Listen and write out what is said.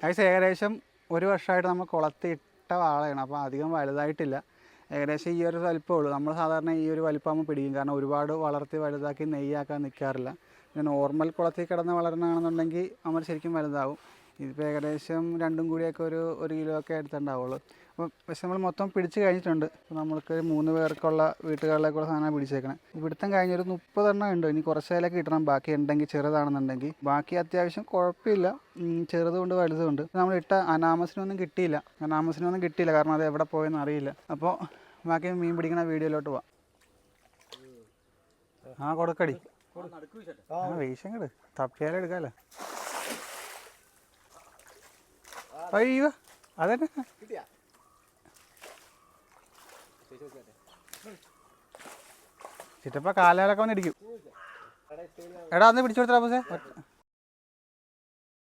ഏകദേശം 1 വർഷമായിട്ട് നമ്മൾ കുളത്തിട്ട വാളയാണ്. അപ്പോൾ അധികം വലുതായിട്ടില്ല. ഏകദേശം ഈ ഒരു വലിപ്പമുള്ളൂ. നമ്മൾ സാധാരണ ഈ ഒരു വലിപ്പമാകുമ്പോൾ പിടിക്കും. കാരണം ഒരുപാട് വളർത്തി വലുതാക്കി നെയ്യാക്കാൻ നിൽക്കാറില്ല. പിന്നെ നോർമൽ കുളത്തിൽ കിടന്ന് വളരണതാണെന്നുണ്ടെങ്കിൽ നമ്മൾ ശരിക്കും വലുതാവും. ഇതിപ്പോൾ ഏകദേശം രണ്ടും കൂടിയൊക്കെ ഒരു കിലോ ഒക്കെ എടുത്തിട്ടുണ്ടാവുള്ളൂ. അപ്പോൾ പക്ഷെ നമ്മൾ മൊത്തം പിടിച്ച് കഴിഞ്ഞിട്ടുണ്ട്. അപ്പോൾ നമ്മൾക്ക് 3 പേർക്കുള്ള വീട്ടുകളിലേക്കുള്ള സാധനമാണ് പിടിച്ചേക്കണേ. പിടുത്തം കഴിഞ്ഞൊരു 30 എണ്ണം ഉണ്ട്. ഇനി കുറച്ചേലൊക്കെ കിട്ടണം. ബാക്കി ഉണ്ടെങ്കിൽ ചെറുതാണെന്നുണ്ടെങ്കിൽ. ബാക്കി അത്യാവശ്യം കുഴപ്പമില്ല. ചെറുതുകൊണ്ട് വലുതുണ്ട്. നമ്മൾ ഇട്ട അനാമസിനൊന്നും കിട്ടിയില്ല. കാരണം അത് എവിടെ പോയെന്ന് അറിയില്ല. അപ്പോൾ ബാക്കി മീൻ പിടിക്കുന്ന വീഡിയോയിലോട്ട് പോവാം. കൊടുക്കടി വീശങ്ങട് തപ്പിയാലും എടുക്കാമല്ലോ. അയ്യോ അതന്നെ ചിറ്റപ്പ കാലയിലൊക്കെ വന്ന് ഇടിക്കും. എടാ അന്ന് പിടിച്ചു കൊടുത്തരാ ബോസേ.